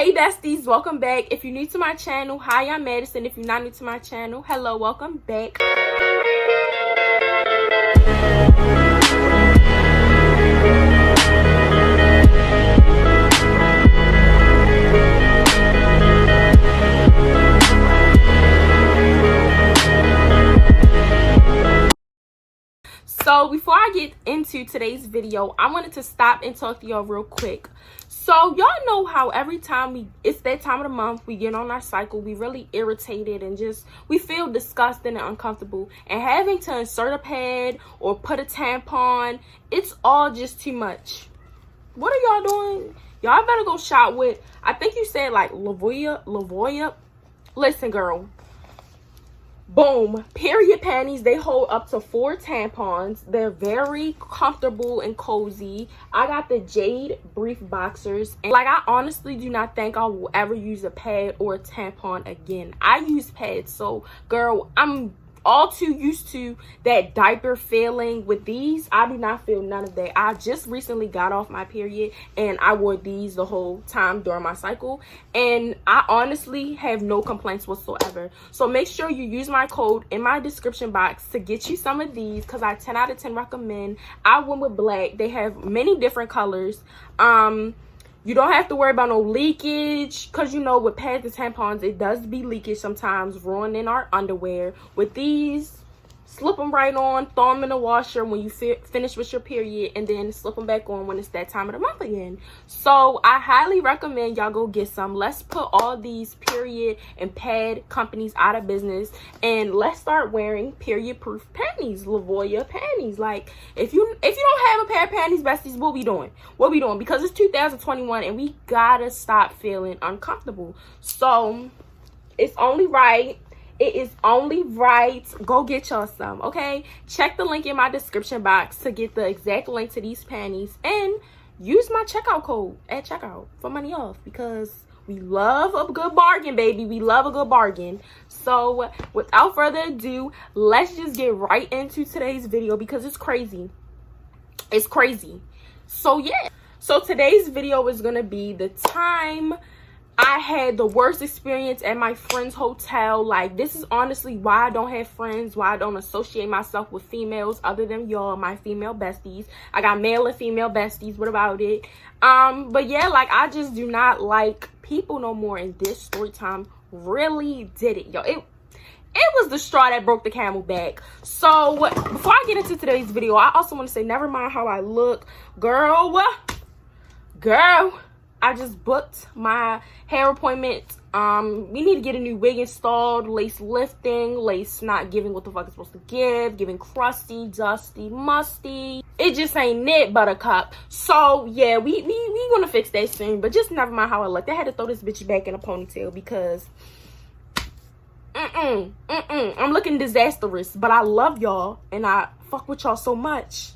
Hey besties, welcome back. If you're new to my channel, hi, I'm Madison. If you're not new to my channel, hello, welcome back. So before I get into today's video, I wanted to stop and talk to y'all real quick. So y'all know how every time it's that time of the month, we get on our cycle, we really irritated and we feel disgusted and uncomfortable. And having to insert a pad or put a tampon, it's all just too much. What are y'all doing? Y'all better go shop with, I think you said like Lilova. Listen, girl. Boom, period panties. They hold up to 4 tampons. They're very comfortable and cozy. I got the Jade Brief Boxers, and like, I honestly do not think I will ever use a pad or a tampon again. I use pads, so girl, I'm all too used to that diaper feeling. With these, I do not feel none of that. I just recently got off my period and I wore these the whole time during my cycle, and I honestly have no complaints whatsoever. So make sure you use my code in my description box to get you some of these, because I 10 out of 10 recommend. I went with black. They have many different colors. You don't have to worry about no leakage, because you know with pads and tampons, it does be leakage sometimes, ruining our underwear. With these, slip them right on, throw them in the washer when you finish with your period, and then slip them back on when it's that time of the month again. So I highly recommend y'all go get some. Let's put all these period and pad companies out of business, and let's start wearing period proof panties, Lilova panties. Like, if you don't have a pair of panties, besties, what we doing? What we doing? Because it's 2021 and we gotta stop feeling uncomfortable. So it's only right. It is only right. Go get y'all some, okay? Check the link in my description box to get the exact link to these panties, and use my checkout code at checkout for money off, because we love a good bargain, baby. We love a good bargain. So without further ado, let's just get right into today's video, because it's crazy. It's crazy. So yeah. So today's video is gonna be the time I had the worst experience at my friend's hotel. Like, this is honestly why I don't have friends, why I don't associate myself with females other than y'all, my female besties. I got male and female besties. What about it? But yeah, like, I just do not like people no more, and this story time really did it, yo. It was the straw that broke the camel back. So before I get into today's video, I also want to say, never mind how I look, girl, I just booked my hair appointment. We need to get a new wig installed, lace lifting, lace not giving what the fuck it's supposed to give, giving crusty, dusty, musty. It just ain't it, buttercup. So yeah, we gonna fix that soon, but just never mind how I look. I had to throw this bitch back in a ponytail because I'm looking disastrous, but I love y'all and I fuck with y'all so much.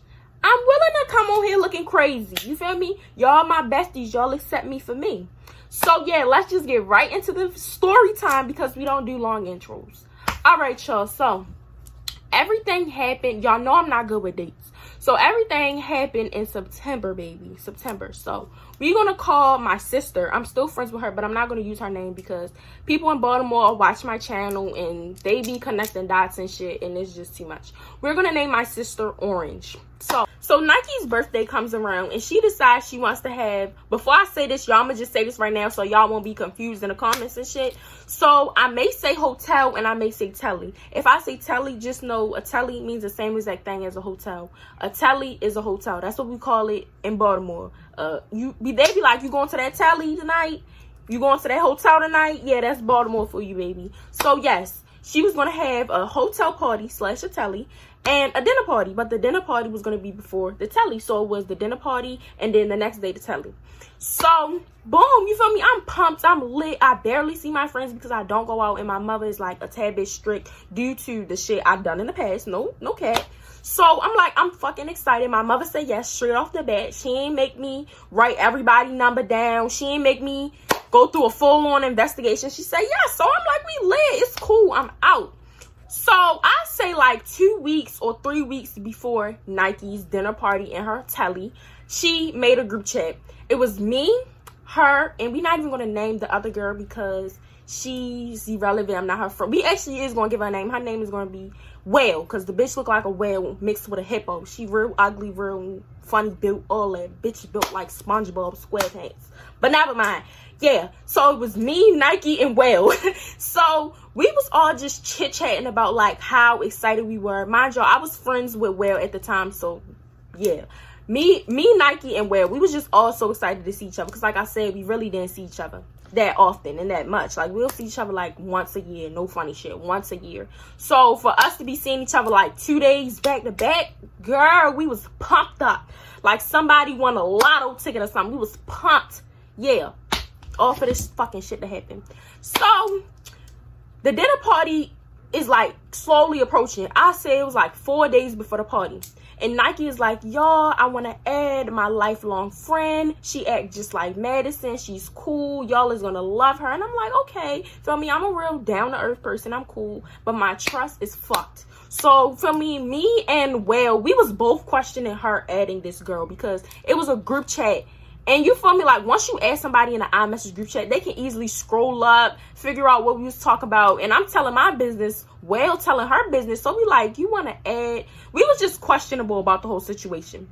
I'm willing to come on here looking crazy. You feel me? Y'all my besties. Y'all accept me for me. So yeah, let's just get right into the story time, because we don't do long intros. All right, y'all. So everything happened. Y'all know I'm not good with dates. So everything happened in September, baby. September. So we're going to call my sister. I'm still friends with her, but I'm not going to use her name because people in Baltimore watch my channel and they be connecting dots and shit, and it's just too much. We're going to name my sister Orange. So Nike's birthday comes around and she decides she wants to have, before I say this, y'all, I'm gonna just say this right now so y'all won't be confused in the comments and shit. So I may say hotel and I may say telly. If I say telly, just know a telly means the same exact thing as a hotel. A telly is a hotel. That's what we call it in Baltimore. They be like, you going to that telly tonight? You going to that hotel tonight? Yeah, that's Baltimore for you, baby. So yes, she was going to have a hotel party / a telly and a dinner party, but the dinner party was going to be before the telly. So it was the dinner party and then the next day the telly. So boom, you feel me? I'm pumped. I'm lit. I barely see my friends because I don't go out, and my mother is like a tad bit strict due to the shit I've done in the past. No cat. So I'm like, I'm fucking excited. My mother said yes straight off the bat. She ain't make me write everybody number down. She ain't make me go through a full-on investigation. She said yes. So I'm like, we lit. It's cool. I'm out. So I say like 2 weeks or 3 weeks before Nike's dinner party and her telly, she made a group chat. It was me, her, and we're not even going to name the other girl because she's irrelevant. I'm not her friend. We actually is going to give her a name. Her name is going to be Whale, because the bitch look like a whale mixed with a hippo. She real ugly, real funny built, all that. Bitch built like SpongeBob SquarePants. But never mind. Yeah, so it was me, Nike, and Whale. So we was all just chit-chatting about like how excited we were. Mind y'all, I was friends with Whale at the time, so yeah. Me, Nike, and Whale, we was just all so excited to see each other, because like I said, we really didn't see each other that often and that much. Like, we'll see each other like once a year. No funny shit, once a year. So for us to be seeing each other like 2 days back to back, girl, we was pumped up like somebody won a lotto ticket or something. We was pumped. Yeah, all for this fucking shit to happen. So the dinner party is like slowly approaching. I say it was like 4 days before the party. And Nike is like, y'all, I want to add my lifelong friend. She act just like Madison. She's cool. Y'all is going to love her. And I'm like, okay. Feel me? I'm a real down-to-earth person. I'm cool. But my trust is fucked. So, for me and Whale, we was both questioning her adding this girl, because it was a group chat. And you feel me? Like, once you add somebody in the iMessage group chat, they can easily scroll up, figure out what we was talking about. And I'm telling my business, Whale telling her business. So we like, you want to add? We was just questionable about the whole situation.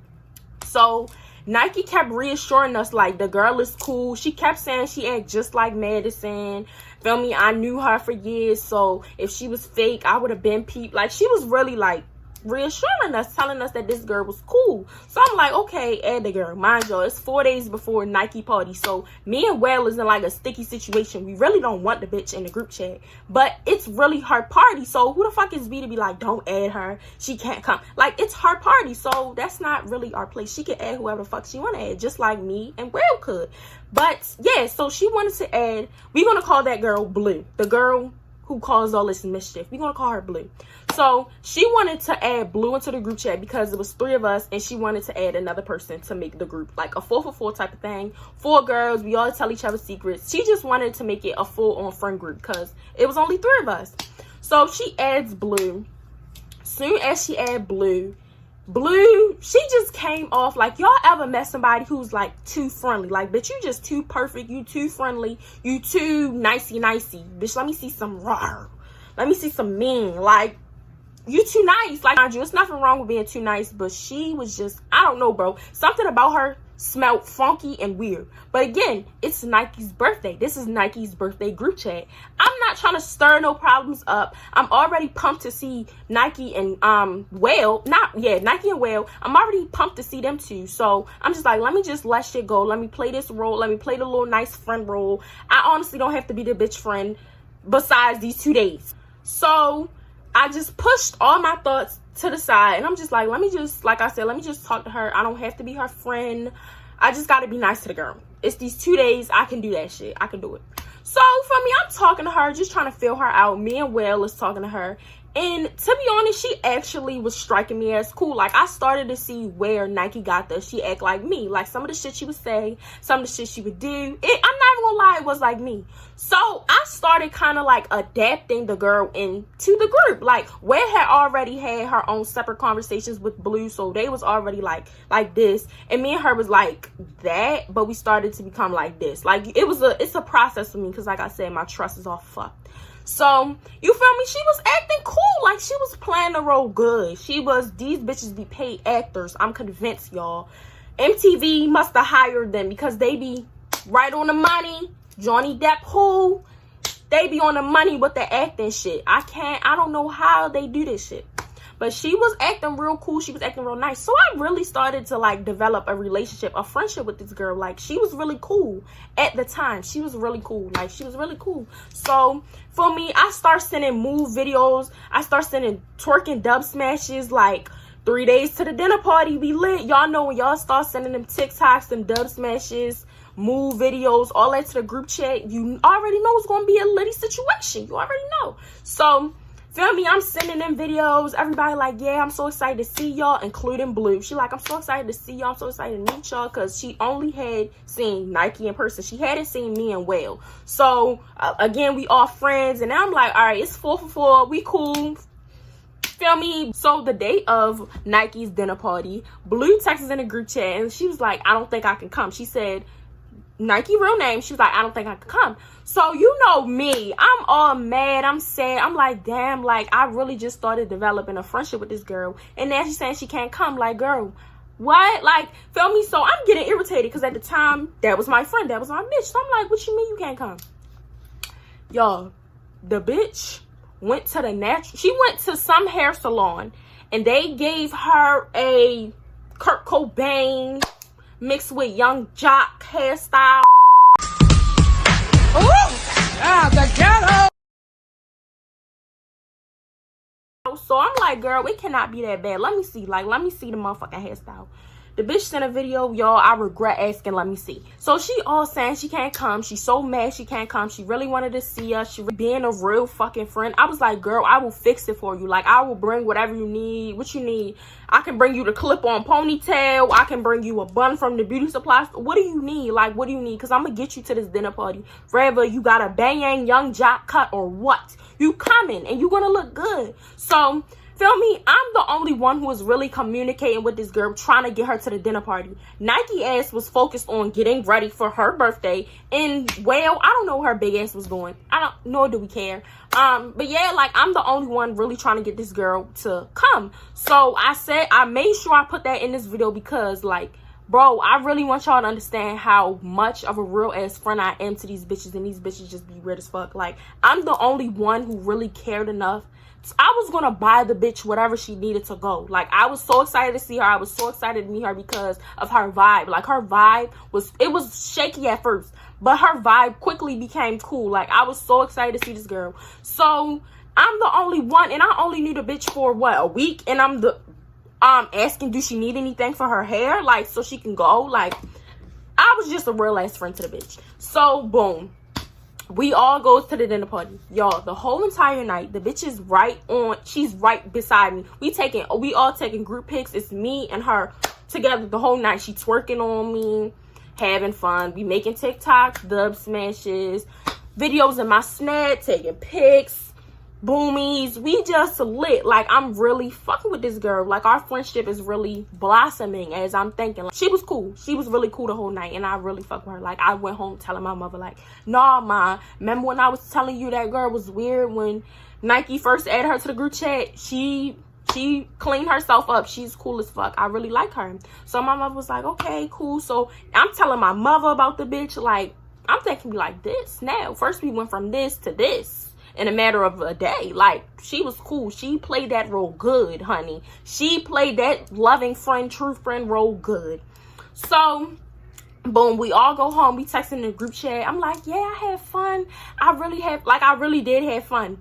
So Nike kept reassuring us, like, the girl is cool. She kept saying she act just like Madison. Feel me? I knew her for years. So if she was fake, I would have been peeped. Like, she was really, like, reassuring us, telling us that this girl was cool. So I'm like, okay, add the girl. Mind y'all, it's 4 days before Nike party, so me and Whale is in like a sticky situation. We really don't want the bitch in the group chat, but it's really her party, so who the fuck is we to be like, don't add her, she can't come? Like, it's her party, so that's not really our place. She can add whoever the fuck she want to add, just like me and Whale could. But yeah, so she wanted to add, we're gonna call that girl Blue, the girl who caused all this mischief. We're gonna call her Blue. So she wanted to add Blue into the group chat because it was 3 of us, and she wanted to add another person to make the group like a 4 for 4 type of thing. 4 girls, we all tell each other secrets. She just wanted to make it a full-on friend group because it was only 3 of us. So she adds Blue. Soon as she add Blue, she just came off like, y'all ever met somebody who's like too friendly? Like, bitch, you just too perfect, you too friendly, you too nicey. Bitch, let me see some raw. Let me see some mean. Like, you too nice. Like, mind you, it's nothing wrong with being too nice, but she was just, I don't know, bro. Something about her smelled funky and weird. But again, it's Nike's birthday. This is Nike's birthday group chat. I'm not trying to stir no problems up. I'm already pumped to see Nike and Whale. Nike and Whale. I'm already pumped to see them too. So I'm just like, let me just let shit go. Let me play this role. Let me play the little nice friend role. I honestly don't have to be the bitch friend besides these 2 days. So I just pushed all my thoughts to the side, and I'm just like, let me just, like I said, let me just talk to her. I don't have to be her friend. I just got to be nice to the girl. It's these 2 days. I can do that shit. I can do it. So for me, I'm talking to her, just trying to feel her out. Me and Will is talking to her. And to be honest, she actually was striking me as cool. Like, I started to see where Nike got this. She act like me. Like, some of the shit she would say, some of the shit she would do. I'm not even gonna lie, it was like me. So I started kind of like adapting the girl into the group. Like, Where had already had her own separate conversations with Blue, so they was already like this. And me and her was like that, but we started to become like this. Like, it's a process for me, because like I said, my trust is all fucked. So, you feel me? She was acting cool. Like, she was playing the role good. These bitches be paid actors. I'm convinced, y'all. MTV must have hired them because they be right on the money. Johnny Depp, who? They be on the money with the acting shit. I don't know how they do this shit. But she was acting real cool. She was acting real nice. So I really started to like develop a relationship, a friendship with this girl. Like, she was really cool at the time. She was really cool. Like, she was really cool. So for me, I start sending move videos. I start sending twerking dub smashes. Like, 3 days to the dinner party, we lit. Y'all know when y'all start sending them TikToks, them dub smashes, move videos, all that to the group chat, you already know it's going to be a litty situation. You already know. So feel me? I'm sending them videos. Everybody like, yeah, I'm so excited to see y'all, including Blue. She like, I'm so excited to see y'all. I'm so excited to meet y'all, because she only had seen Nike in person. She hadn't seen me and Whale. So, again, we all friends. And now I'm like, all right, it's 4 for 4. We cool. Feel me? So, the day of Nike's dinner party, Blue texts in a group chat, and she was like, I don't think I can come. She said, Nike real name. She was like, I don't think I could come. So you know me, I'm all mad, I'm sad. I'm like, damn, like I really just started developing a friendship with this girl, and now she's saying she can't come. Like, girl, what? Like, feel me? So I'm getting irritated because at the time that was my friend, that was my bitch. So I'm like, what you mean you can't come? Y'all, the bitch went to she went to some hair salon, and they gave her a Kurt Cobain mixed with Young Jock hairstyle. The ghetto. So I'm like, girl, it cannot be that bad. Let me see. Like, let me see the motherfucking hairstyle. The bitch sent a video, y'all. I regret asking. Let me see. So she all saying she can't come. She's so mad she can't come. She really wanted to see us. She being a real fucking friend. I was like, girl, I will fix it for you. Like, I will bring whatever you need. What you need? I can bring you the clip-on ponytail. I can bring you a bun from the beauty supply store. What do you need? Like, what do you need? Because I'm going to get you to this dinner party. Forever, you got a bang Young Jock cut or what? You coming and you going to look good. So, feel me? I'm the only one who is really communicating with this girl, trying to get her to the dinner party. Nike ass was focused on getting ready for her birthday. And, well, I don't know where her big ass was going. I don't know, do we care? But yeah, like, I'm the only one really trying to get this girl to come. So I made sure I put that in this video because, like, bro, I really want y'all to understand how much of a real ass friend I am to these bitches, and these bitches just be weird as fuck. Like, I'm the only one who really cared enough. I was gonna buy the bitch whatever she needed to go. Like, I was so excited to see her. I was so excited to meet her because of her vibe. Like, her vibe was shaky at first, but her vibe quickly became cool. Like, I was so excited to see this girl. So I'm the only one, and I only knew the bitch for what, a week, and I'm the asking, do she need anything for her hair, like, so she can go. Like, I was just a real ass friend to the bitch. So boom, we all goes to the dinner party, y'all. The whole entire night, the bitch is she's right beside me. We all taking group pics. It's me and her together the whole night. She twerking on me, having fun. We making TikToks, dub smashes, videos in my snap, taking pics, boomies. We just lit. Like, I'm really fucking with this girl. Like, our friendship is really blossoming as I'm thinking. Like, she was cool. She was really cool the whole night, and I really fuck with her. Like, I went home telling my mother, like, nah, ma, remember when I was telling you that girl was weird when Nike first added her to the group chat? She cleaned herself up. She's cool as fuck. I really like her. So my mother was like, okay, cool. So I'm telling my mother about the bitch. Like, I'm thinking like this now. First we went from this to this in a matter of a day. Like, she was cool. She played that role good, honey. She played that loving friend, true friend role good. So boom, we all go home. We text in the group chat. I'm like, yeah, I had fun. I really did have fun.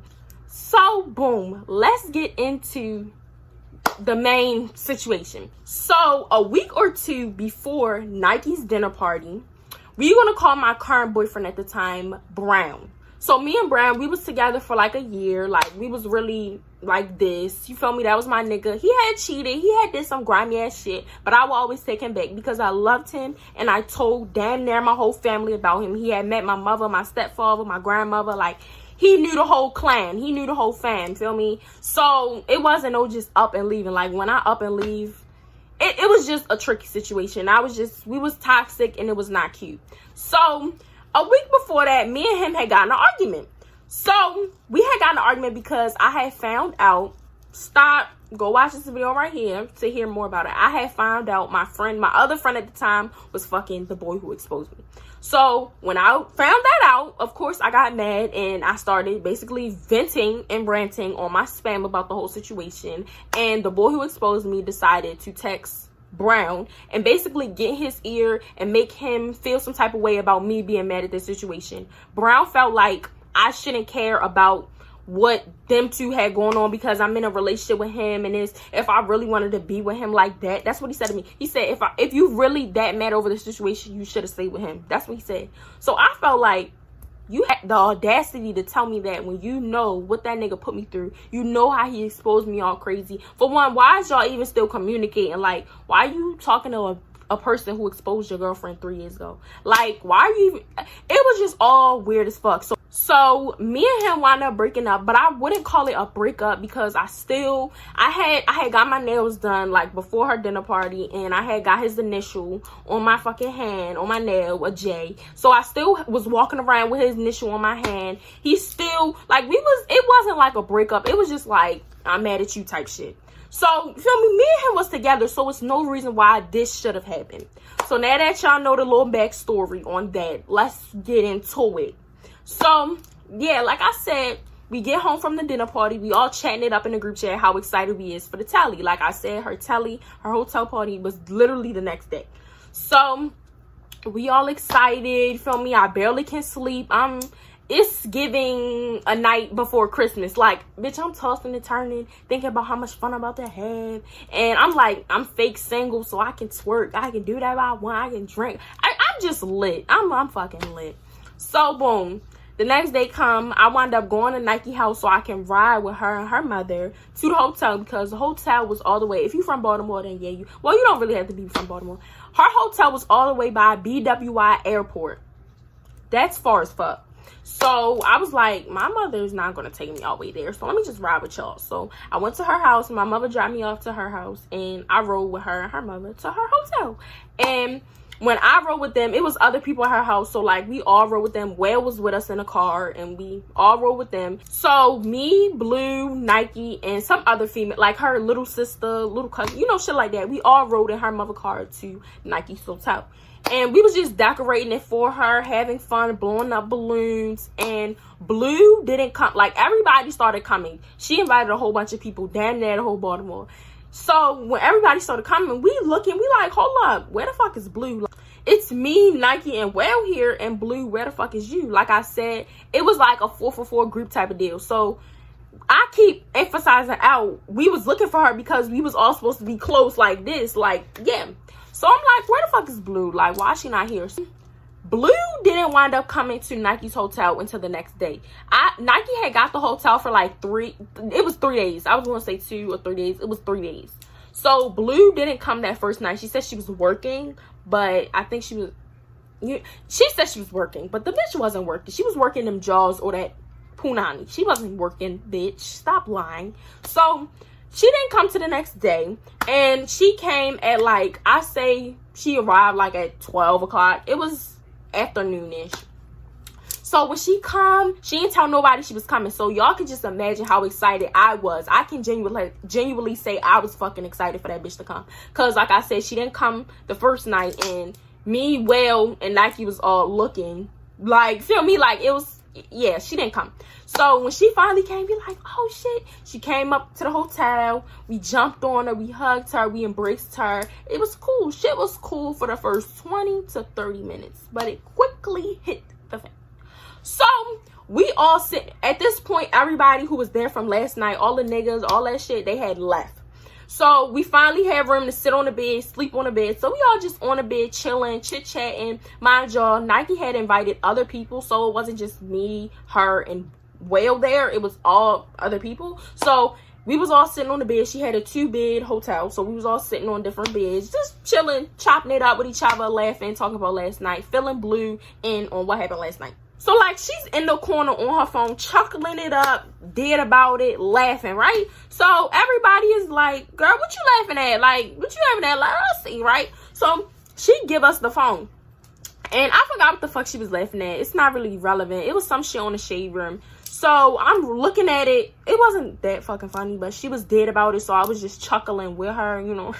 So boom, let's get into the main situation. So a week or two before Nike's dinner party, we're gonna call my current boyfriend at the time Brown. So me and Brown, we was together for like a year. Like, we was really like this. You feel me? That was my nigga. He had cheated. He had did some grimy ass shit. But I will always take him back because I loved him. And I told damn near my whole family about him. He had met my mother, my stepfather, my grandmother. Like, he knew the whole clan. He knew the whole fam. Feel me? So it wasn't no just up and leaving. Like, when I up and leave, it was just a tricky situation. We was toxic and it was not cute. So a week before that, me and him had gotten an argument. So we had gotten an argument because I had found out, go watch this video right here to hear more about it. I had found out my other friend at the time was fucking the boy who exposed me. So when I found that out, of course I got mad and I started basically venting and ranting on my spam about the whole situation. And the boy who exposed me decided to text Brown and basically get his ear and make him feel some type of way about me being mad at this situation. Brown felt like I shouldn't care about what them two had going on because I'm in a relationship with him, and if I really wanted to be with him like that. That's what he said to me. He said, if you really that mad over the situation, you should have stayed with him. That's what he said. So I felt like, you had the audacity to tell me that when you know what that nigga put me through. You know how he exposed me all crazy. For one, why is y'all even still communicating? Like, why are you talking to a person who exposed your girlfriend 3 years ago? Like, why are you even... It was just all weird as fuck. So me and him wound up breaking up, but I wouldn't call it a breakup because I had got my nails done like before her dinner party, and I had got his initial on my fucking hand, on my nail, a J. So I still was walking around with his initial on my hand. He still, like, it wasn't like a breakup. It was just like, I'm mad at you type shit. So, you feel me? Me and him was together, so it's no reason why this should have happened. So now that y'all know the little backstory on that, let's get into it. So, yeah, like I said, we get home from the dinner party. We all chatting it up in the group chat how excited we is for the telly. Like I said, her hotel party was literally the next day. So, we all excited, feel me? I barely can sleep. It's giving a night before Christmas. Like, bitch, I'm tossing and turning, thinking about how much fun I'm about to have. And I'm like, I'm fake single, so I can twerk. I can do that if I want. I can drink. I'm just lit. I'm fucking lit. So, boom. The next day come, I wound up going to Nike house so I can ride with her and her mother to the hotel, because the hotel was all the way. If you from Baltimore, then yeah, you don't really have to be from Baltimore. Her hotel was all the way by BWI airport. That's far as fuck. So I was like, my mother's not going to take me all the way there, so let me just ride with y'all. So I went to her house. My mother dropped me off to her house, and I rode with her and her mother to her hotel. And when I rode with them, it was other people at her house. So, like, we all rode with them. Whale was with us in the car, and we all rode with them. So, me, Blue, Nike, and some other female, like her little sister, little cousin, you know, shit like that. We all rode in her mother car to Nike's hotel. And we was just decorating it for her, having fun, blowing up balloons. And Blue didn't come. Like, everybody started coming. She invited a whole bunch of people, damn near the whole Baltimore. So when everybody started coming, we looking, we like, hold up, where the fuck is Blue? Like, it's me, Nike, and Well here, and Blue, where the fuck is you? Like I said, it was like a 4-for-4 group type of deal. So I keep emphasizing out, we was looking for her because we was all supposed to be close like this, like, yeah. So I'm like, where the fuck is Blue? Like, why is she not here? Blue didn't wind up coming to Nike's hotel until the next day. Nike had got the hotel for like 3 days. I was going to say 2 or 3 days. It was 3 days. So Blue didn't come that first night. She said she was working, but I think she said she was working, but the bitch wasn't working. She was working them jaws or that punani. She wasn't working, bitch. Stop lying. So she didn't come to the next day, and she came at like, I say she arrived like at 12 o'clock. It was afternoonish. So when she come, she didn't tell nobody she was coming. So y'all can just imagine how excited I was. I can genuinely say I was fucking excited for that bitch to come. Cause like I said, she didn't come the first night, and me, Well, and Nike was all looking like, feel me, like it was, yeah, she didn't come. So when she finally came, we like, oh shit. She came up to the hotel. We jumped on her. We hugged her. We embraced her. It was cool. Shit was cool for the first 20 to 30 minutes. But it quickly hit the fan. So we all sit. At this point, everybody who was there from last night, all the niggas, all that shit, they had left. So we finally had room to sit on the bed, sleep on the bed. So we all just on the bed, chilling, chit-chatting. Mind y'all, Nike had invited other people. So it wasn't just me, her, and Whale there. It was all other people. So we was all sitting on the bed. She had a 2-bed hotel. So we was all sitting on different beds, just chilling, chopping it up with each other, laughing, talking about last night, feeling Blue in on what happened last night. So, like, she's in the corner on her phone, chuckling it up, dead about it, laughing, right? So, everybody is like, girl, what you laughing at? Like, what you laughing at? Like, I'll see, right? So, she give us the phone. And I forgot what the fuck she was laughing at. It's not really relevant. It was some shit on the shade room. So, I'm looking at it. It wasn't that fucking funny, but she was dead about it. So, I was just chuckling with her, you know.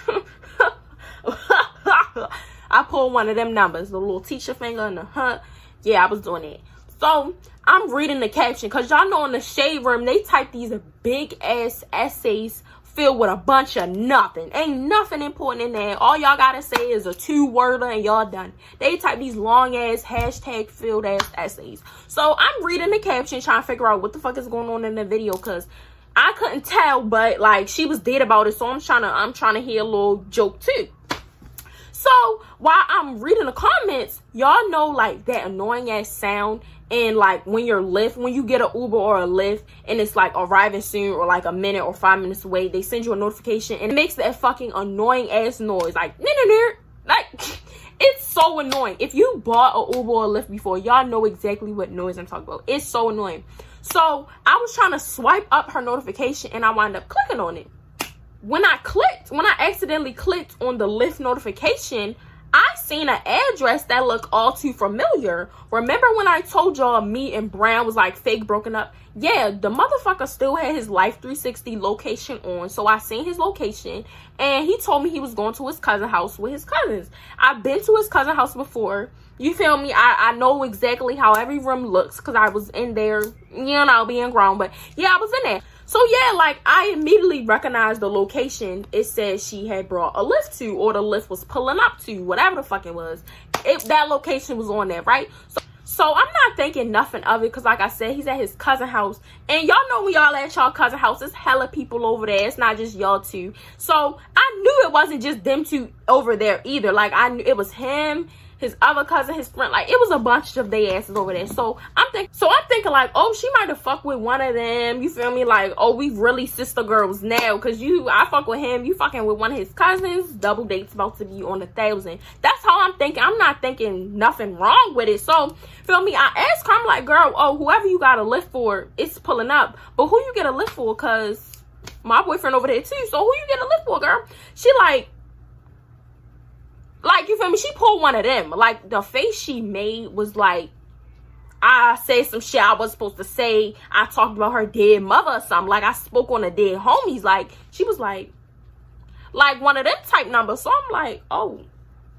I pulled one of them numbers, the little teacher finger and the Yeah, I was doing it. So, I'm reading the caption, because y'all know in the shade room, they type these big-ass essays filled with a bunch of nothing. Ain't nothing important in there. All y'all gotta say is a 2-worder and y'all done. They type these long-ass, hashtag-filled-ass essays. So, I'm reading the caption, trying to figure out what the fuck is going on in the video, because I couldn't tell, but, like, she was dead about it, so I'm trying to hear a little joke, too. So, while I'm reading the comments, y'all know, like, that annoying-ass sound. And, like, when you get an Uber or a Lyft, and it's, like, arriving soon, or, like, a minute or 5 minutes away, they send you a notification, and it makes that fucking annoying-ass noise. Like, like, it's so annoying. If you bought an Uber or Lyft before, y'all know exactly what noise I'm talking about. It's so annoying. So I was trying to swipe up her notification and I wound up clicking on it. When I accidentally clicked on the Lyft notification, I seen an address that looked all too familiar. Remember when I told y'all me and Brown was like fake broken up? Yeah, the motherfucker still had his Life 360 location on. So I seen his location and he told me he was going to his cousin's house with his cousins. I've been to his cousin's house before. You feel me? I know exactly how every room looks because I was in there, you know, being grown. But yeah, I was in there. So yeah, like I immediately recognized the location. It said she had brought a Lyft to, or the Lyft was pulling up to, whatever the fuck it was. That location was on there, right? So I'm not thinking nothing of it because like I said, he's at his cousin's house. And y'all know when y'all at y'all cousin's house, there's hella people over there. It's not just y'all two. So I knew it wasn't just them two over there either. Like I knew it was him, his other cousin, his friend. Like it was a bunch of they asses over there. So I'm thinking like, oh, she might have fucked with one of them. You feel me? Like, oh, we really sister girls now because I fuck with him, you fucking with one of his cousins. Double dates about to be on 1,000. That's how I'm thinking. I'm not thinking nothing wrong with it. So feel me? I asked her, I'm like, girl, oh, whoever you got a Lyft for, it's pulling up. But who you get a Lyft for? Cause my boyfriend over there too. So who you get a Lyft for, girl? She like, you feel me? She pulled one of them. Like, the face she made was like, I said some shit I wasn't supposed to say. I talked about her dead mother or something. Like, I spoke on the dead homies. Like, she was like one of them type numbers. So I'm like, oh,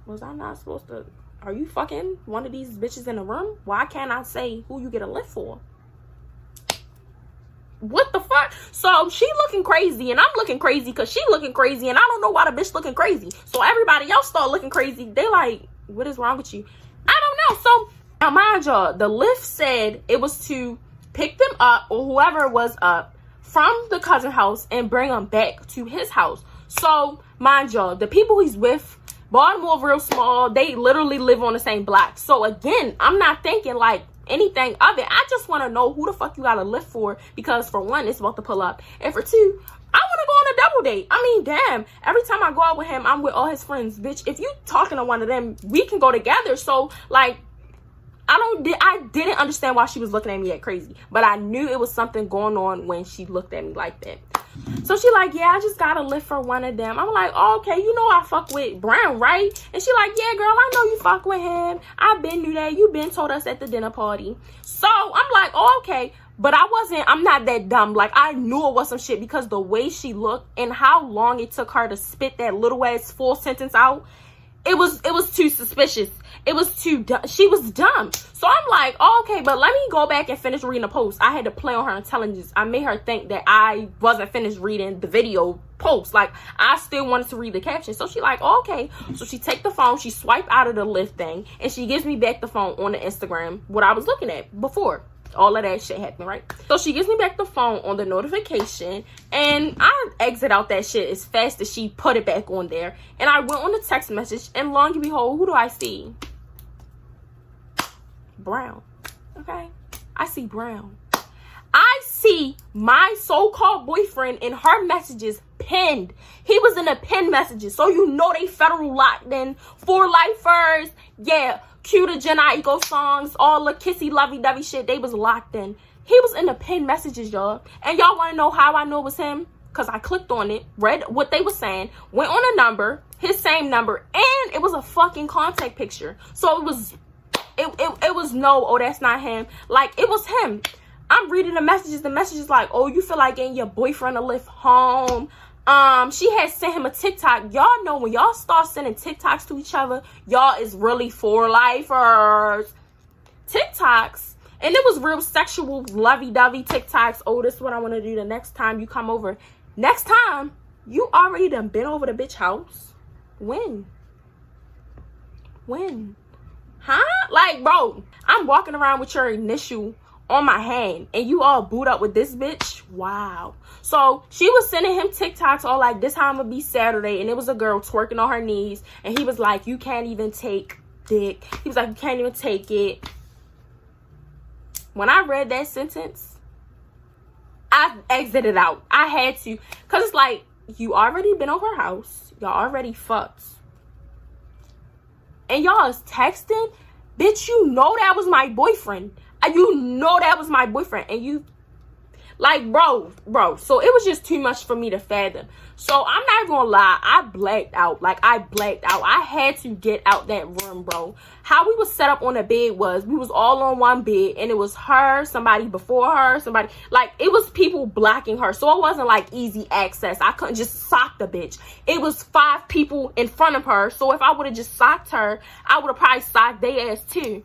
was I not supposed to? Are you fucking one of these bitches in the room? Why can't I say who you get a Lyft for? What the fuck? So she looking crazy and I'm looking crazy because she looking crazy and I don't know why the bitch looking crazy. So everybody else start looking crazy. They like, what is wrong with you? I don't know. So now mind y'all, the Lyft said it was to pick them up or whoever was up from the cousin house and bring them back to his house. So mind y'all, the people he's with, Baltimore real small, they literally live on the same block. So again, I'm not thinking like anything of it. I just want to know who the fuck you got a Lyft for, because for one, it's about to pull up, and for two, I want to go on a double date. I mean, damn, every time I go out with him, I'm with all his friends. Bitch, if you talking to one of them, we can go together. So like, I didn't understand why she was looking at me crazy, but I knew it was something going on when she looked at me like that. So she like, yeah, I just got a Lyft for one of them. I'm like, oh, okay, you know I fuck with Brown, right? And she like, yeah, girl, I know you fuck with him. I been knew that. You been told us at the dinner party. So I'm like, oh, okay. But I'm not that dumb. Like, I knew it was some shit because the way she looked and how long it took her to spit that little ass full sentence out, it was too suspicious. It was too dumb. She was dumb. So I'm like, oh, okay, but let me go back and finish reading the post. I had to play on her intelligence. I made her think that I wasn't finished reading the video post. Like, I still wanted to read the caption. So she like, oh, okay. So she take the phone, she swipe out of the Lyft thing, and she gives me back the phone on the Instagram, what I was looking at before. All of that shit happened, right? So she gives me back the phone on the notification, and I exit out that shit as fast as she put it back on there. And I went on the text message, and lo and behold, who do I see? Brown. Okay? I see Brown. I see my so-called boyfriend in her messages pinned. He was in the pinned messages, so you know they federal locked in. For lifers, yeah. Cue the Gen Eco songs, all the kissy lovey-dovey shit, they was locked in. He was in the pinned messages, y'all. And y'all want to know how I know it was him? Because I clicked on it, read what they were saying, went on a number, his same number, and it was a fucking contact picture. So it was no, oh, that's not him. Like, it was him. I'm reading the messages like, oh, you feel like getting your boyfriend a Lyft home. She had sent him a TikTok. Y'all know when y'all start sending TikToks to each other, y'all is really for lifers. TikToks. And it was real sexual, lovey-dovey TikToks. Oh, this is what I want to do the next time you come over. Next time, you already done been over the bitch house. When? Huh? Like, bro, I'm walking around with your initial on my hand and you all booed up with this bitch. Wow. So she was sending him TikToks all like, this how I'm gonna be Saturday, and it was a girl twerking on her knees, and he was like, you can't even take dick. He was like, you can't even take it. When I read that sentence, I exited out. I had to, because it's like, you already been over her house, y'all already fucked, and y'all is texting, bitch, you know that was my boyfriend. You know that was my boyfriend. And you, like, bro. So it was just too much for me to fathom. So I'm not gonna lie, I blacked out. Like, I blacked out. I had to get out that room, bro. How we was set up on the bed was, we was all on one bed, and it was her, somebody before her, somebody, like, it was people blocking her. So it wasn't like easy access. I couldn't just sock the bitch. It was 5 people in front of her. So if I would have just socked her, I would have probably socked their ass too.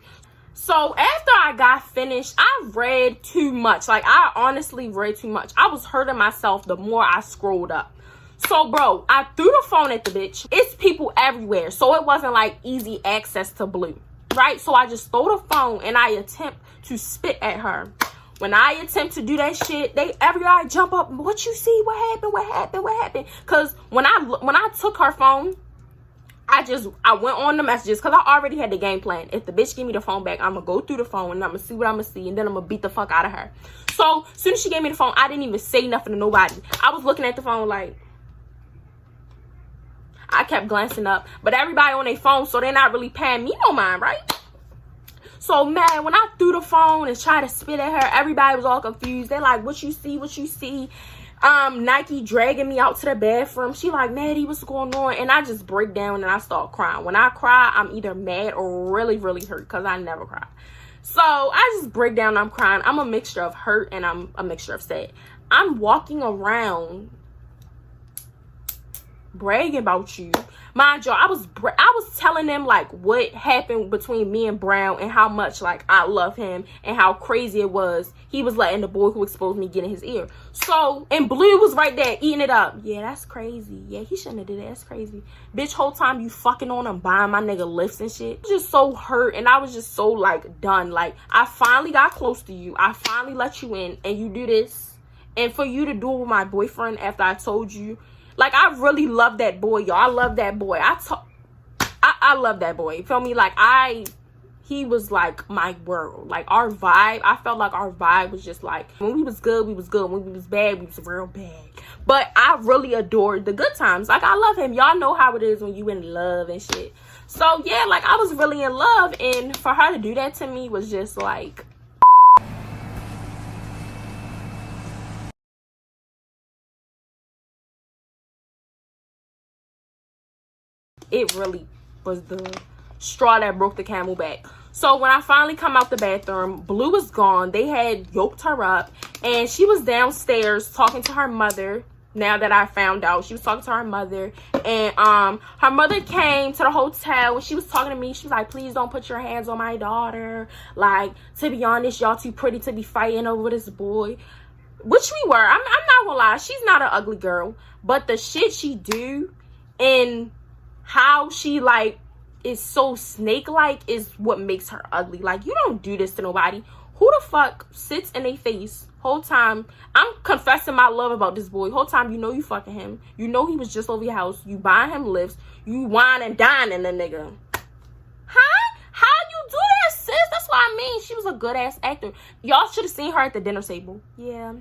So after I got finished, I read too much. Like, I honestly read too much. I was hurting myself the more I scrolled up. So, bro, I threw the phone at the bitch. It's people everywhere. So it wasn't like easy access to Blue, right? So I just throw the phone and I attempt to spit at her. When I attempt to do that shit, everybody jump up. What you see? What happened? What happened? What happened? Because when I took her phone, I went on the messages because I already had the game plan. If the bitch give me the phone back, I'm going to go through the phone and I'm going to see what I'm going to see. And then I'm going to beat the fuck out of her. So as soon as she gave me the phone, I didn't even say nothing to nobody. I was looking at the phone like, I kept glancing up. But everybody on their phone, so they're not really paying me no mind, right? So, man, when I threw the phone and tried to spit at her, everybody was all confused. They're like, what you see? What you see? Nike dragging me out to the bathroom. She like, Maddie, what's going on? And I just break down and I start crying. When I cry, I'm either mad or really, really hurt because I never cry. So I just break down and I'm crying. I'm a mixture of hurt and I'm a mixture of sad. I'm walking around bragging about you. Mind you, I was telling them like what happened between me and Brown and how much like I love him and how crazy it was. He was letting the boy who exposed me get in his ear. So, and Blue was right there eating it up. Yeah, that's crazy. Yeah, he shouldn't have did that. That's crazy. Bitch, whole time you fucking on him, buying my nigga lifts and shit. I was just so hurt and I was just so like done. Like, I finally got close to you. I finally let you in and you do this. And for you to do it with my boyfriend after I told you. Like, I really love that boy, y'all. I love that boy. I love that boy. You feel me? Like, he was like my world. Like, our vibe, I felt like our vibe was just like, when we was good, we was good. When we was bad, we was real bad. But I really adored the good times. Like, I love him. Y'all know how it is when you in love and shit. So, yeah, like, I was really in love. And for her to do that to me was just like, it really was the straw that broke the camel back. So when I finally come out the bathroom, Blue was gone. They had yoked her up and she was downstairs talking to her mother. Now that I found out, she was talking to her mother, and her mother came to the hotel and she was talking to me. She was like, please don't put your hands on my daughter. Like, to be honest, y'all too pretty to be fighting over this boy. Which we were. I'm not gonna lie, she's not an ugly girl, but the shit she do and how she like is so snake-like is what makes her ugly. Like, you don't do this to nobody. Who the fuck sits in their face whole time? I'm confessing my love about this boy. Whole time you know you fucking him. You know he was just over your house. You buying him lifts. You wine and dining the nigga. Huh? How you do that, sis? That's what I mean. She was a good-ass actor. Y'all should have seen her at the dinner table. Yeah.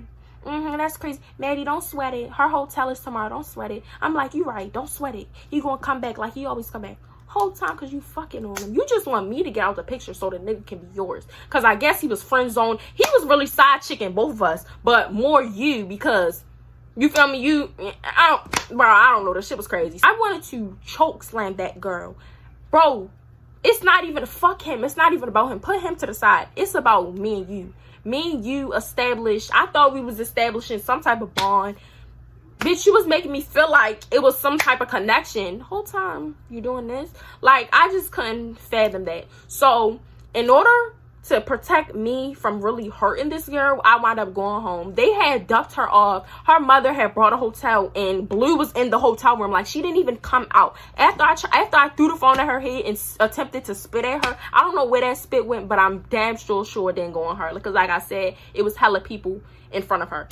That's crazy. Maddie, don't sweat it. Her hotel is tomorrow. Don't sweat it. I'm like, you right. Don't sweat it. He gonna come back like he always come back. Whole time because you fucking on him. You just want me to get out the picture so the nigga can be yours. Because I guess he was friend zoned. He was really side chicking both of us. But more you because, you feel me? I don't know. The shit was crazy. I wanted to choke slam that girl. Bro, it's not even fuck him. It's not even about him. Put him to the side. It's about me and you. Me and you established, I thought we was establishing some type of bond. Bitch, you was making me feel like it was some type of connection. Whole time you doing this. Like, I just couldn't fathom that. So, in order to protect me from really hurting this girl, I wound up going home. They had ducked her off. Her mother had brought a hotel and Blue was in the hotel room. Like, she didn't even come out. After I threw the phone at her head and attempted to spit at her, I don't know where that spit went, but I'm damn sure it didn't go on her. Because like I said, it was hella people in front of her.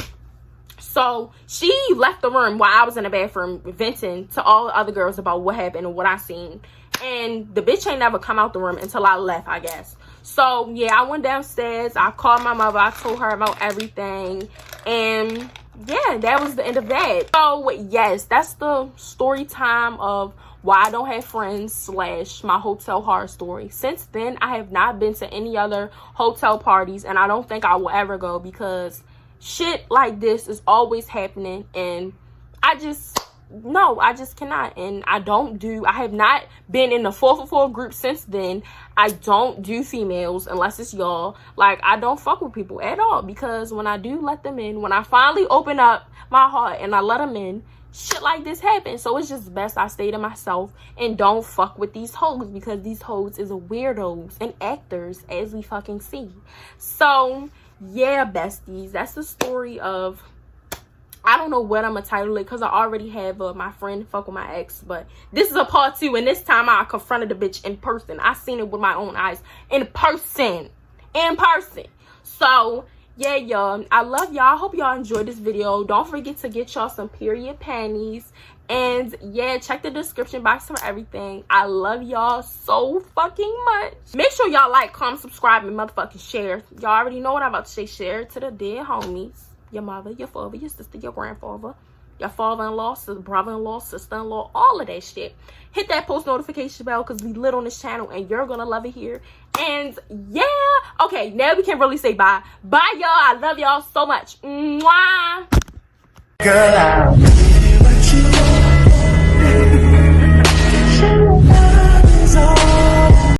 So she left the room while I was in the bathroom venting to all the other girls about what happened and what I seen. And the bitch ain't never come out the room until I left, I guess. So, yeah, I went downstairs. I called my mother. I told her about everything. And, yeah, that was the end of that. So, yes, that's the story time of why I don't have friends / my hotel horror story. Since then, I have not been to any other hotel parties, and I don't think I will ever go because shit like this is always happening, and I just cannot. And I have not been in the 444 group since then. I don't do females unless it's y'all. Like, I don't fuck with people at all, because when I do let them in, when I finally open up my heart and I let them in, shit like this happens. So it's just best I stay to myself and don't fuck with these hoes, because these hoes is weirdos and actors, as we fucking see. So yeah, besties, that's the story of, I don't know what I'm gonna title it, because I already have my friend fuck with my ex, but this is a part 2, and this time I confronted the bitch in person. I seen it with my own eyes, in person. So yeah, y'all, I love y'all. I hope y'all enjoyed this video. Don't forget to get y'all some period panties, and yeah, check the description box for everything. I love y'all so fucking much. Make sure y'all like, comment, subscribe, and motherfucking share. Y'all already know what I'm about to say. Share it to the dead homies, your mother, your father, your sister, your grandfather, your father-in-law, brother-in-law, sister-in-law, all of that shit. Hit that post notification bell, because we lit on this channel and you're gonna love it here. And yeah, okay, now we can really say bye. Bye, y'all. I love y'all so much. Mwah. Girl.